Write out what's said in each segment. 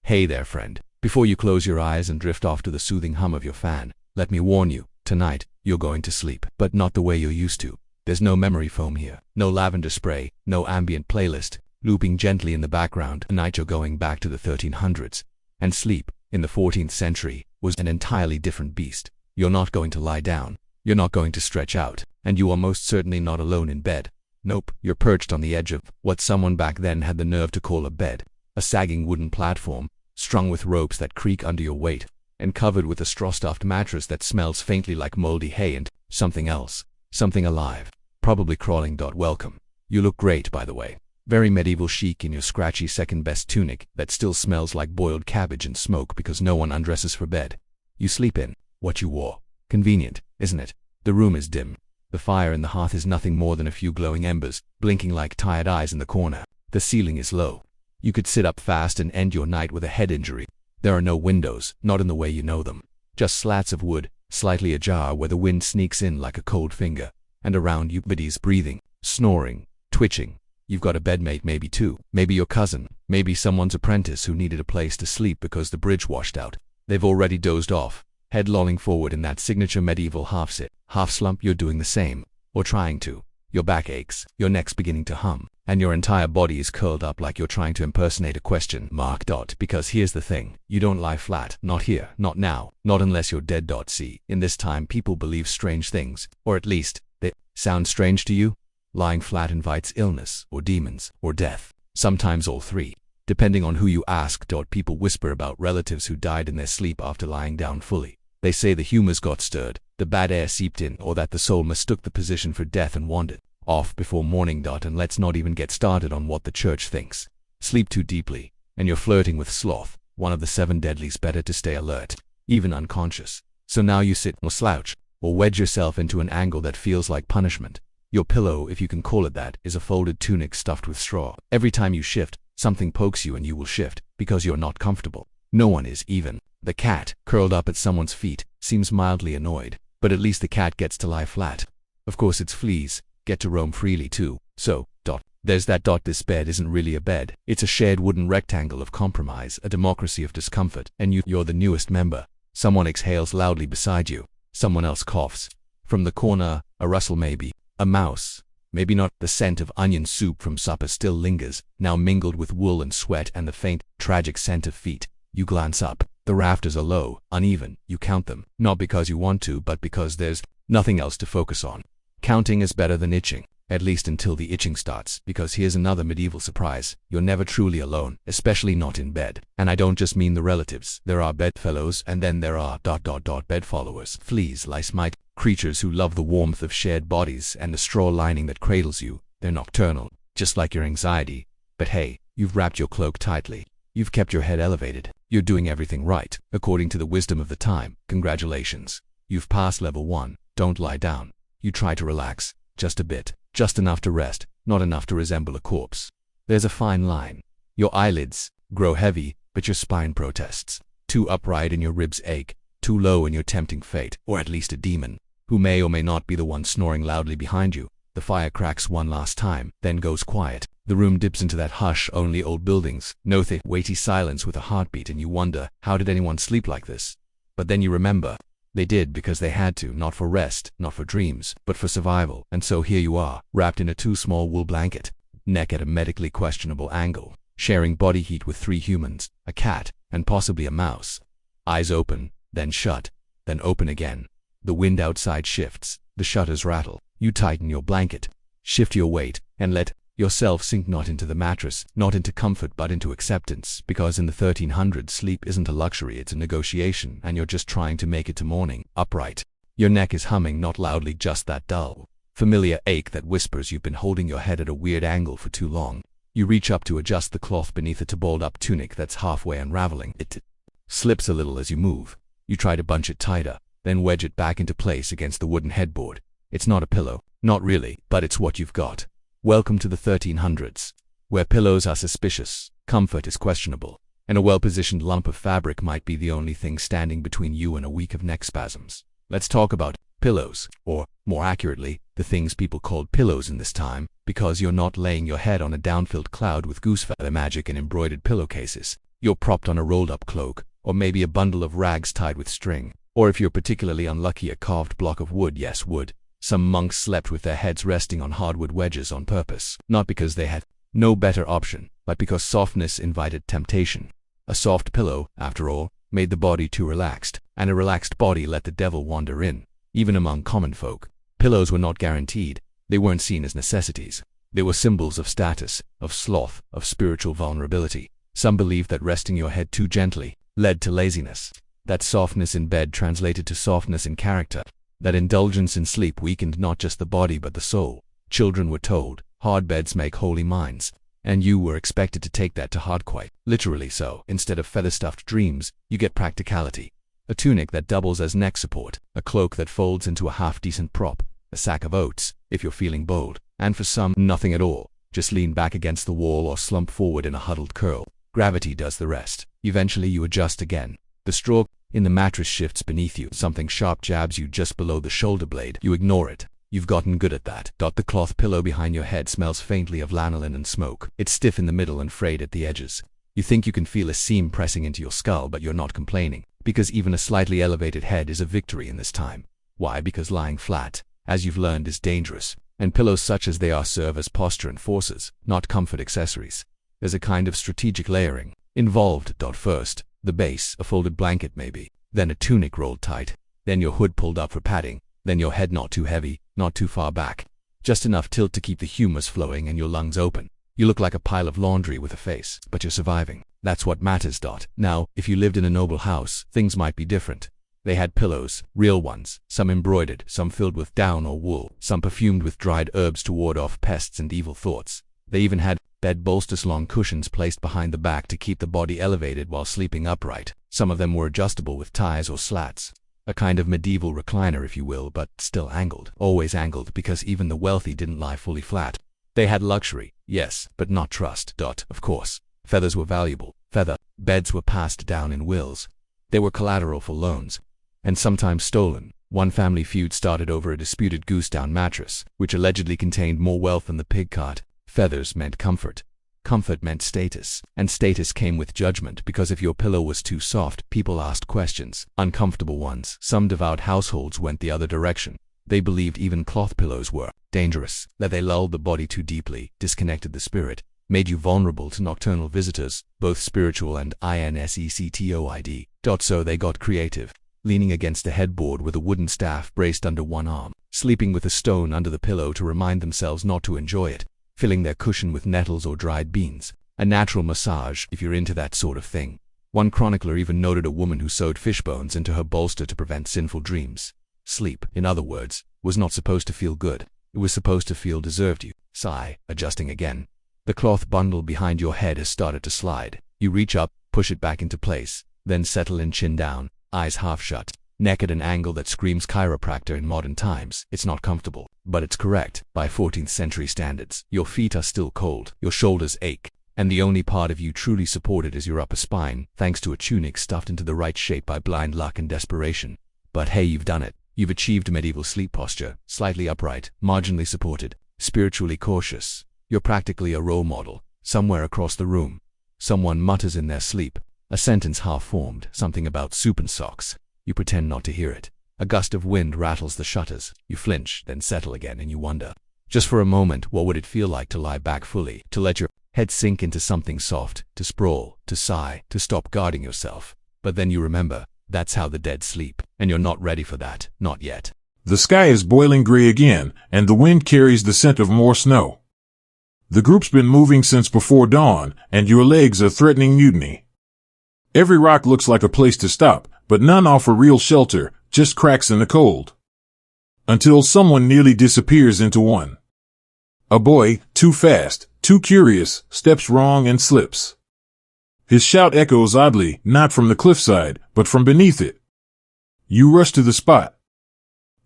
Hey there, friend. Before you close your eyes and drift off to the soothing hum of your fan, let me warn you, tonight, you're going to sleep, but not the way you're used to. There's no memory foam here, no lavender spray, no ambient playlist, looping gently in the background. Tonight you're going back to the 1300s. And sleep, in the 14th century, was an entirely different beast. You're not going to lie down. You're not going to stretch out. And you are most certainly not alone in bed. Nope, you're perched on the edge of what someone back then had the nerve to call a bed. A sagging wooden platform, strung with ropes that creak under your weight, and covered with a straw-stuffed mattress that smells faintly like moldy hay and something else. Something alive. Probably crawling. Welcome. You look great, by the way. Very medieval chic in your scratchy second-best tunic that still smells like boiled cabbage and smoke because no one undresses for bed. You sleep in what you wore. Convenient, isn't it? The room is dim. The fire in the hearth is nothing more than a few glowing embers, blinking like tired eyes in the corner. The ceiling is low. You could sit up fast and end your night with a head injury. There are no windows, not in the way you know them. Just slats of wood, slightly ajar where the wind sneaks in like a cold finger. And around you, biddies breathing, snoring, twitching. You've got a bedmate, maybe two. Maybe your cousin. Maybe someone's apprentice who needed a place to sleep because the bridge washed out. They've already dozed off, head lolling forward in that signature medieval half-sit, half-slump. You're doing the same, or trying to. Your back aches, your neck's beginning to hum, and your entire body is curled up like you're trying to impersonate a question mark. Because here's the thing, you don't lie flat, not here, not now, not unless you're dead. See, in this time people believe strange things, or at least, they sound strange to you. Lying flat invites illness, or demons, or death, sometimes all three, depending on who you ask. People whisper about relatives who died in their sleep after lying down fully. They say the humors got stirred, the bad air seeped in, or that the soul mistook the position for death and wandered off before morning. And let's not even get started on what the church thinks. Sleep too deeply, and you're flirting with sloth, one of the 7 deadlies. Better to stay alert, even unconscious. So now you sit or slouch, or wedge yourself into an angle that feels like punishment. Your pillow, if you can call it that, is a folded tunic stuffed with straw. Every time you shift, something pokes you and you will shift, because you're not comfortable. No one is even. The cat, curled up at someone's feet, seems mildly annoyed, but at least the cat gets to lie flat. Of course its fleas get to roam freely too, so, there's that. This bed isn't really a bed, it's a shared wooden rectangle of compromise, a democracy of discomfort, and you're the newest member. Someone exhales loudly beside you, someone else coughs. From the corner, a rustle maybe. A mouse, maybe not. The scent of onion soup from supper still lingers, now mingled with wool and sweat and the faint, tragic scent of feet. You glance up. The rafters are low, uneven. You count them, not because you want to, but because there's nothing else to focus on. Counting is better than itching, at least until the itching starts, because here's another medieval surprise. You're never truly alone, especially not in bed. And I don't just mean the relatives. There are bedfellows, and then there are bedfollowers. Fleas, lice, mite, creatures who love the warmth of shared bodies and the straw lining that cradles you. They're nocturnal, just like your anxiety. But hey, you've wrapped your cloak tightly. You've kept your head elevated. You're doing everything right, according to the wisdom of the time. Congratulations. You've passed level 1. Don't lie down. You try to relax, just a bit, just enough to rest, not enough to resemble a corpse. There's a fine line. Your eyelids grow heavy, but your spine protests. Too upright and your ribs ache, too low and you're tempting fate, or at least a demon, who may or may not be the one snoring loudly behind you. The fire cracks one last time, then goes quiet. The room dips into that hush only old buildings know. Weighty silence with a heartbeat, and you wonder, how did anyone sleep like this? But then you remember. They did because they had to, not for rest, not for dreams, but for survival. And so here you are, wrapped in a too small wool blanket, neck at a medically questionable angle, sharing body heat with 3 humans, a cat, and possibly a mouse. Eyes open, then shut, then open again. The wind outside shifts, the shutters rattle. You tighten your blanket, shift your weight, and let yourself sink not into the mattress, not into comfort, but into acceptance, because in the 1300s sleep isn't a luxury, it's a negotiation, and you're just trying to make it to morning, upright. Your neck is humming, not loudly, just that dull, familiar ache that whispers you've been holding your head at a weird angle for too long. You reach up to adjust the cloth beneath a taballed-up tunic that's halfway unraveling. It slips a little as you move. You try to bunch it tighter, then wedge it back into place against the wooden headboard. It's not a pillow, not really, but it's what you've got. Welcome to the 1300s, where pillows are suspicious, comfort is questionable, and a well-positioned lump of fabric might be the only thing standing between you and a week of neck spasms. Let's talk about pillows, or, more accurately, the things people called pillows in this time, because you're not laying your head on a down-filled cloud with goose feather magic and embroidered pillowcases. You're propped on a rolled-up cloak, or maybe a bundle of rags tied with string. Or if you're particularly unlucky, a carved block of wood. Yes, wood. Some monks slept with their heads resting on hardwood wedges on purpose, not because they had no better option, but because softness invited temptation. A soft pillow, after all, made the body too relaxed, and a relaxed body let the devil wander in. Even among common folk, pillows were not guaranteed. They weren't seen as necessities. They were symbols of status, of sloth, of spiritual vulnerability. Some believed that resting your head too gently led to laziness. That softness in bed translated to softness in character. That indulgence in sleep weakened not just the body but the soul. Children were told, hard beds make holy minds, and you were expected to take that to heart, quite literally so. Instead of feather-stuffed dreams, you get practicality. A tunic that doubles as neck support, a cloak that folds into a half-decent prop, a sack of oats, if you're feeling bold, and for some, nothing at all. Just lean back against the wall or slump forward in a huddled curl. Gravity does the rest. Eventually you adjust again. The straw in the mattress shifts beneath you. Something sharp jabs you just below the shoulder blade. You ignore it. You've gotten good at that. The cloth pillow behind your head smells faintly of lanolin and smoke. It's stiff in the middle and frayed at the edges. You think you can feel a seam pressing into your skull, but you're not complaining, because even a slightly elevated head is a victory in this time. Why? Because lying flat, as you've learned, is dangerous, and pillows such as they are serve as posture enforcers, not comfort accessories. There's a kind of strategic layering involved. First, the base, a folded blanket maybe, then a tunic rolled tight, then your hood pulled up for padding, then your head not too heavy, not too far back, just enough tilt to keep the humus flowing and your lungs open. You look like a pile of laundry with a face, but you're surviving. That's what matters. Now, if you lived in a noble house, things might be different. They had pillows, real ones, some embroidered, some filled with down or wool, some perfumed with dried herbs to ward off pests and evil thoughts. They even had bed bolsters, long cushions placed behind the back to keep the body elevated while sleeping upright. Some of them were adjustable with ties or slats. A kind of medieval recliner, if you will, but still angled. Always angled, because even the wealthy didn't lie fully flat. They had luxury, yes, but not trust. Of course, feathers were valuable. Feather beds were passed down in wills. They were collateral for loans, and sometimes stolen. One family feud started over a disputed goose-down mattress, which allegedly contained more wealth than the pig cart. Feathers meant comfort. Comfort meant status, and status came with judgment, because if your pillow was too soft, people asked questions, uncomfortable ones. Some devout households went the other direction. They believed even cloth pillows were dangerous, that they lulled the body too deeply, disconnected the spirit, made you vulnerable to nocturnal visitors, both spiritual and insectoid. So they got creative, leaning against the headboard with a wooden staff braced under one arm, sleeping with a stone under the pillow to remind themselves not to enjoy it, filling their cushion with nettles or dried beans. A natural massage, if you're into that sort of thing. One chronicler even noted a woman who sewed fish bones into her bolster to prevent sinful dreams. Sleep, in other words, was not supposed to feel good. It was supposed to feel deserved. You sigh, adjusting again. The cloth bundle behind your head has started to slide. You reach up, push it back into place, then settle in, chin down, eyes half shut, neck at an angle that screams chiropractor in modern times. It's not comfortable, but it's correct by 14th century standards. Your feet are still cold, your shoulders ache, and the only part of you truly supported is your upper spine, thanks to a tunic stuffed into the right shape by blind luck and desperation. But hey, you've done it. You've achieved medieval sleep posture, slightly upright, marginally supported, spiritually cautious. You're practically a role model. Somewhere across the room, someone mutters in their sleep, a sentence half-formed, something about soup and socks. You pretend not to hear it. A gust of wind rattles the shutters. You flinch, then settle again, and you wonder, just for a moment, what would it feel like to lie back fully, to let your head sink into something soft, to sprawl, to sigh, to stop guarding yourself. But then you remember, that's how the dead sleep, and you're not ready for that, not yet. The sky is boiling gray again, and the wind carries the scent of more snow. The group's been moving since before dawn, and your legs are threatening mutiny. Every rock looks like a place to stop, but none offer real shelter, just cracks in the cold. Until someone nearly disappears into one. A boy, too fast, too curious, steps wrong and slips. His shout echoes oddly, not from the cliffside, but from beneath it. You rush to the spot.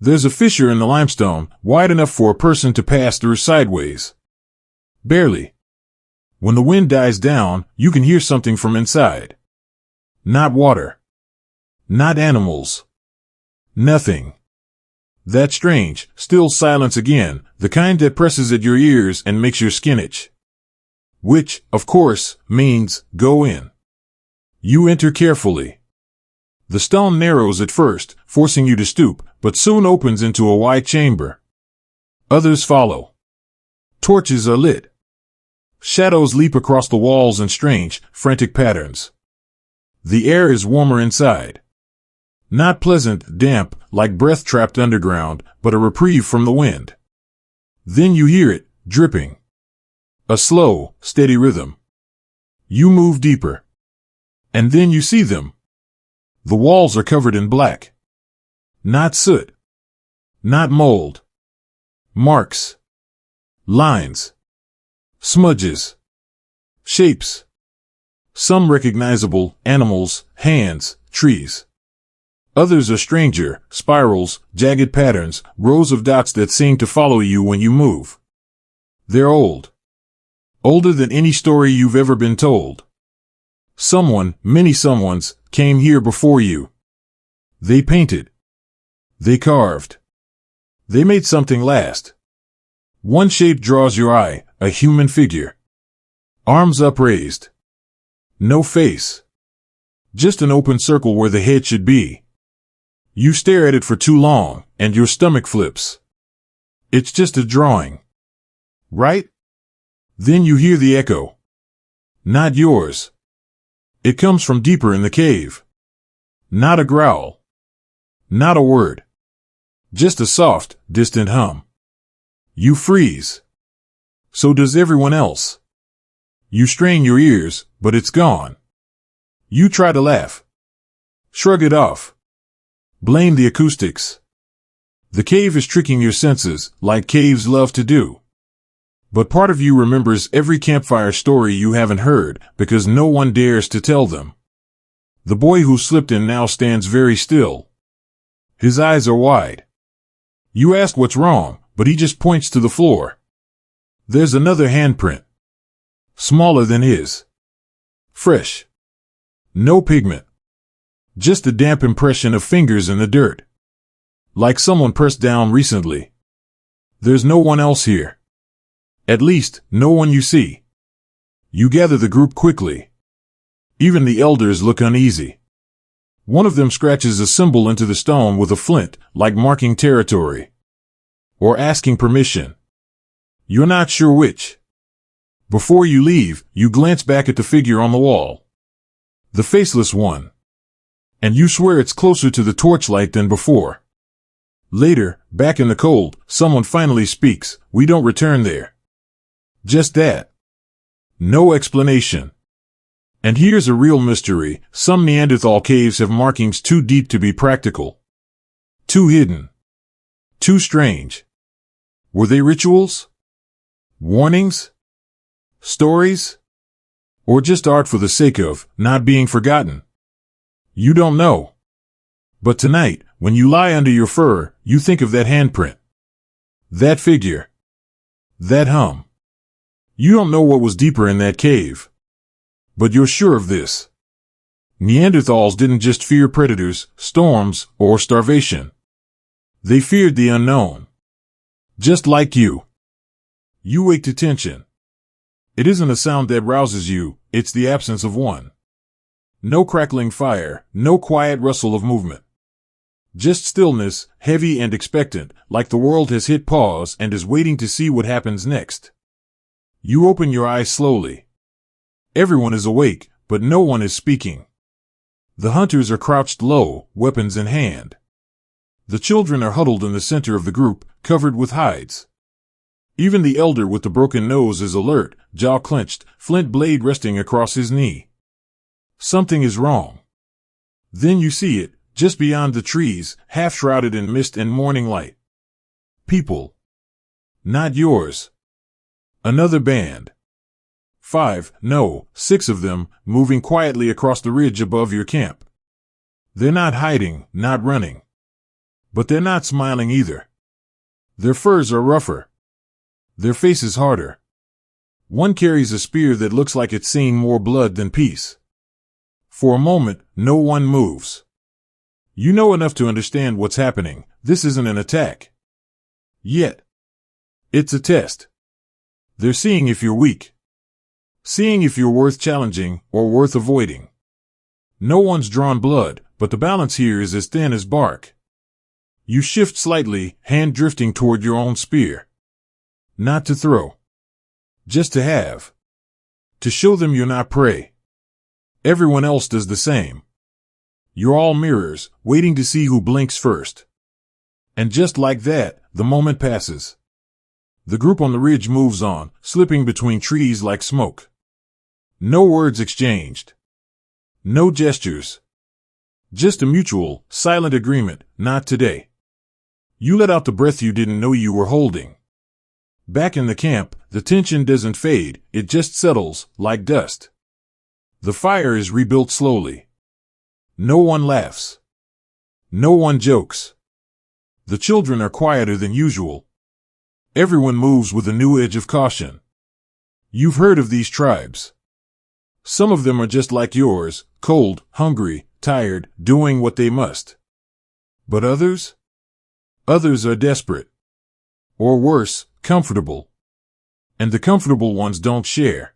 There's a fissure in the limestone, wide enough for a person to pass through sideways. Barely. When the wind dies down, you can hear something from inside. Not water. Not animals. Nothing. That strange, still silence again, the kind that presses at your ears and makes your skin itch. Which, of course, means, go in. You enter carefully. The stone narrows at first, forcing you to stoop, but soon opens into a wide chamber. Others follow. Torches are lit. Shadows leap across the walls in strange, frantic patterns. The air is warmer inside. Not pleasant, damp, like breath trapped underground, but a reprieve from the wind. Then you hear it, dripping. A slow, steady rhythm. You move deeper. And then you see them. The walls are covered in black. Not soot. Not mold. Marks. Lines. Smudges. Shapes. Some recognizable, animals, hands, trees. Others are stranger, spirals, jagged patterns, rows of dots that seem to follow you when you move. They're old. Older than any story you've ever been told. Someone, many someones, came here before you. They painted. They carved. They made something last. One shape draws your eye, a human figure. Arms upraised. No face. Just an open circle where the head should be. You stare at it for too long, and your stomach flips. It's just a drawing. Right? Then you hear the echo. Not yours. It comes from deeper in the cave. Not a growl. Not a word. Just a soft, distant hum. You freeze. So does everyone else. You strain your ears, but it's gone. You try to laugh. Shrug it off. Blame the acoustics. The cave is tricking your senses, like caves love to do. But part of you remembers every campfire story you haven't heard, because no one dares to tell them. The boy who slipped in now stands very still. His eyes are wide. You ask what's wrong, but he just points to the floor. There's another handprint. Smaller than his. Fresh. No pigment. Just a damp impression of fingers in the dirt. Like someone pressed down recently. There's no one else here. At least, no one you see. You gather the group quickly. Even the elders look uneasy. One of them scratches a symbol into the stone with a flint, like marking territory. Or asking permission. You're not sure which. Before you leave, you glance back at the figure on the wall. The faceless one. And you swear it's closer to the torchlight than before. Later, back in the cold, someone finally speaks. We don't return there. Just that. No explanation. And here's a real mystery. Some Neanderthal caves have markings too deep to be practical. Too hidden. Too strange. Were they rituals? Warnings? Stories? Or just art for the sake of not being forgotten? You don't know. But tonight, when you lie under your fur, you think of that handprint. That figure. That hum. You don't know what was deeper in that cave. But you're sure of this. Neanderthals didn't just fear predators, storms, or starvation. They feared the unknown. Just like you. You wake to tension. It isn't a sound that rouses you, it's the absence of one. No crackling fire, no quiet rustle of movement. Just stillness, heavy and expectant, like the world has hit pause and is waiting to see what happens next. You open your eyes slowly. Everyone is awake, but no one is speaking. The hunters are crouched low, weapons in hand. The children are huddled in the center of the group, covered with hides. Even the elder with the broken nose is alert, jaw clenched, flint blade resting across his knee. Something is wrong. Then you see it, just beyond the trees, half shrouded in mist and morning light. People. Not yours. Another band. 5, no, 6 of them, moving quietly across the ridge above your camp. They're not hiding, not running. But they're not smiling either. Their furs are rougher. Their faces harder. One carries a spear that looks like it's seen more blood than peace. For a moment, no one moves. You know enough to understand what's happening. This isn't an attack. Yet. It's a test. They're seeing if you're weak. Seeing if you're worth challenging or worth avoiding. No one's drawn blood, but the balance here is as thin as bark. You shift slightly, hand drifting toward your own spear. Not to throw. Just to have. To show them you're not prey. Everyone else does the same. You're all mirrors, waiting to see who blinks first. And just like that, the moment passes. The group on the ridge moves on, slipping between trees like smoke. No words exchanged. No gestures. Just a mutual, silent agreement, not today. You let out the breath you didn't know you were holding. Back in the camp, the tension doesn't fade, it just settles, like dust. The fire is rebuilt slowly. No one laughs. No one jokes. The children are quieter than usual. Everyone moves with a new edge of caution. You've heard of these tribes. Some of them are just like yours, cold, hungry, tired, doing what they must. But others? Others are desperate. Or worse, comfortable. And the comfortable ones don't share.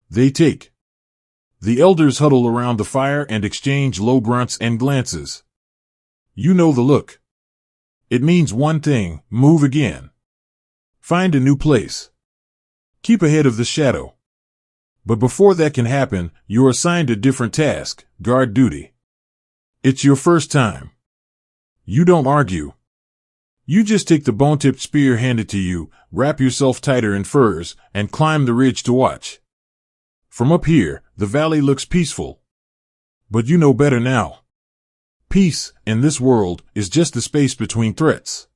They take. The elders huddle around the fire and exchange low grunts and glances. You know the look. It means one thing: move again. Find a new place. Keep ahead of the shadow. But before that can happen, you're assigned a different task: guard duty. It's your first time. You don't argue. You just take the bone-tipped spear handed to you, wrap yourself tighter in furs, and climb the ridge to watch. From up here, the valley looks peaceful. But you know better now. Peace, in this world, is just the space between threats.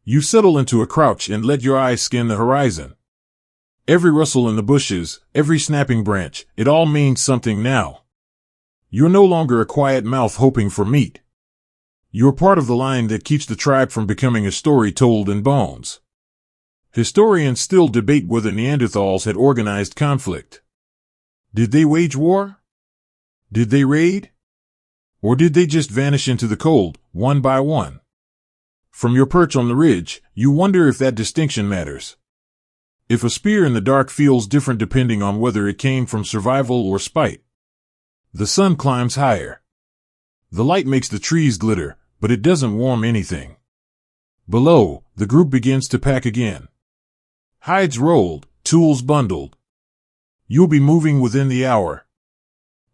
You settle into a crouch and let your eyes scan the horizon. Every rustle in the bushes, every snapping branch, it all means something now. You're no longer a quiet mouth hoping for meat. You're part of the line that keeps the tribe from becoming a story told in bones. Historians still debate whether Neanderthals had organized conflict. Did they wage war? Did they raid? Or did they just vanish into the cold, one by one? From your perch on the ridge, you wonder if that distinction matters. If a spear in the dark feels different depending on whether it came from survival or spite. The sun climbs higher. The light makes the trees glitter, but it doesn't warm anything. Below, the group begins to pack again. Hides rolled, tools bundled. You'll be moving within the hour.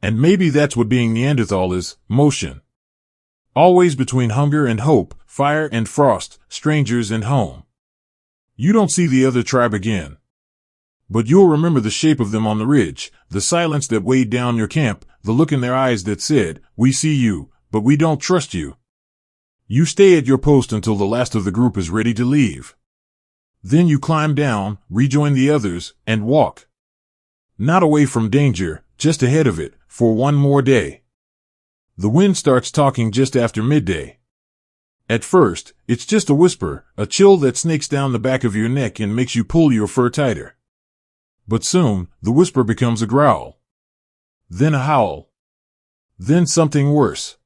And maybe that's what being Neanderthal is: motion. Always between hunger and hope, fire and frost, strangers and home. You don't see the other tribe again. But you'll remember the shape of them on the ridge, the silence that weighed down your camp, the look in their eyes that said, "We see you, but we don't trust you." You stay at your post until the last of the group is ready to leave. Then you climb down, rejoin the others, and walk. Not away from danger, just ahead of it, for one more day. The wind starts talking just after midday. At first, it's just a whisper, a chill that snakes down the back of your neck and makes you pull your fur tighter. But soon, the whisper becomes a growl. Then a howl. Then something worse.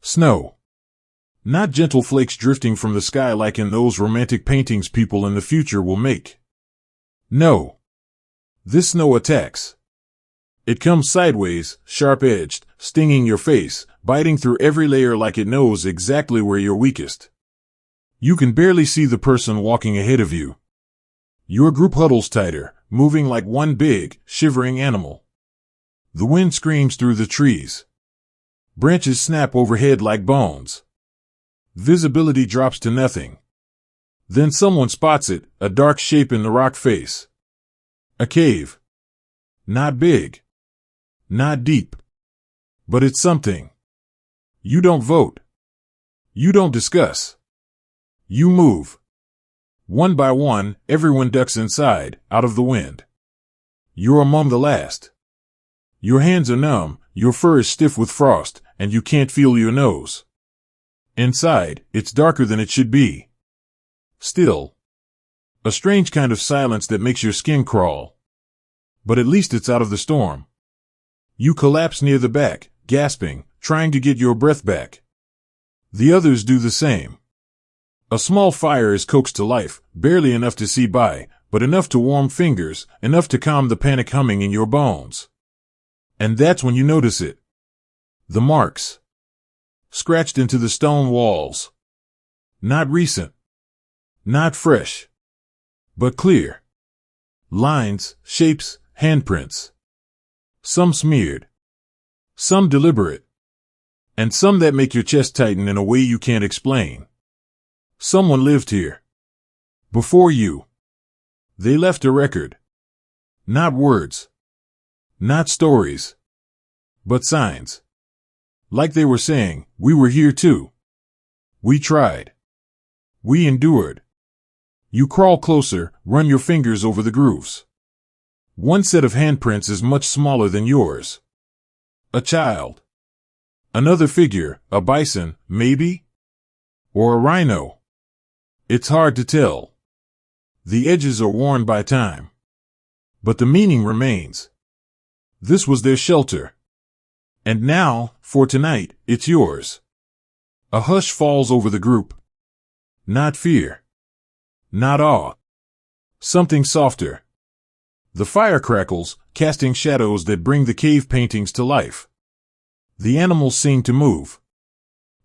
Snow. Not gentle flakes drifting from the sky like in those romantic paintings people in the future will make. No. This snow attacks. It comes sideways, sharp-edged, stinging your face, biting through every layer like it knows exactly where you're weakest. You can barely see the person walking ahead of you. Your group huddles tighter, moving like one big, shivering animal. The wind screams through the trees. Branches snap overhead like bones. Visibility drops to nothing. Then someone spots it, a dark shape in the rock face. A cave. Not big. Not deep. But it's something. You don't vote. You don't discuss. You move. One by one, everyone ducks inside, out of the wind. You're among the last. Your hands are numb, your fur is stiff with frost, and you can't feel your nose. Inside, it's darker than it should be. Still. A strange kind of silence that makes your skin crawl. But at least it's out of the storm. You collapse near the back, gasping, trying to get your breath back. The others do the same. A small fire is coaxed to life, barely enough to see by, but enough to warm fingers, enough to calm the panic humming in your bones. And that's when you notice it. The marks. Scratched into the stone walls. Not recent. Not fresh. But clear. Lines, shapes, handprints. Some smeared. Some deliberate. And some that make your chest tighten in a way you can't explain. Someone lived here. Before you. They left a record. Not words. Not stories. But signs. Like they were saying, we were here too. We tried. We endured. You crawl closer, run your fingers over the grooves. One set of handprints is much smaller than yours. A child. Another figure, a bison, maybe? Or a rhino. It's hard to tell. The edges are worn by time. But the meaning remains. This was their shelter. And now, for tonight, it's yours. A hush falls over the group. Not fear. Not awe. Something softer. The fire crackles, casting shadows that bring the cave paintings to life. The animals seem to move.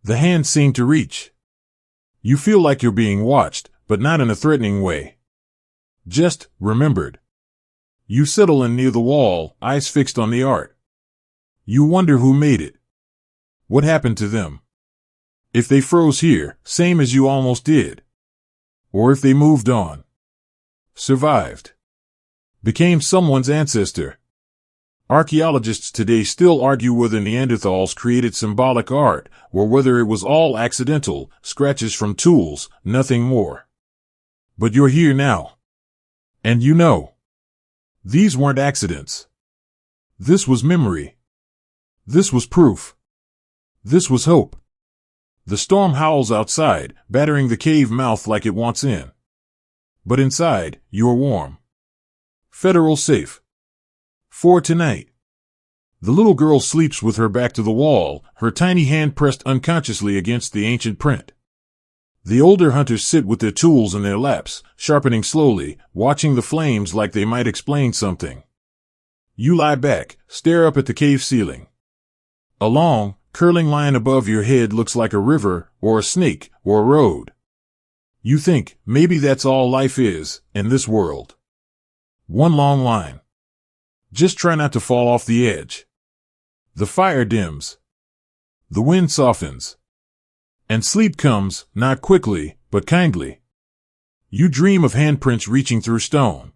The hands seem to reach. You feel like you're being watched, but not in a threatening way. Just remembered. You settle in near the wall, eyes fixed on the art. You wonder who made it. What happened to them? If they froze here, same as you almost did. Or if they moved on. Survived. Became someone's ancestor. Archaeologists today still argue whether Neanderthals created symbolic art, or whether it was all accidental, scratches from tools, nothing more. But you're here now. And you know. These weren't accidents. This was memory. This was proof. This was hope. The storm howls outside, battering the cave mouth like it wants in. But inside, you're warm. Federal safe. For tonight. The little girl sleeps with her back to the wall, her tiny hand pressed unconsciously against the ancient print. The older hunters sit with their tools in their laps, sharpening slowly, watching the flames like they might explain something. You lie back, stare up at the cave ceiling. A long, curling line above your head looks like a river, or a snake, or a road. You think, maybe that's all life is, in this world. One long line. Just try not to fall off the edge. The fire dims. The wind softens. And sleep comes, not quickly, but kindly. You dream of handprints reaching through stone.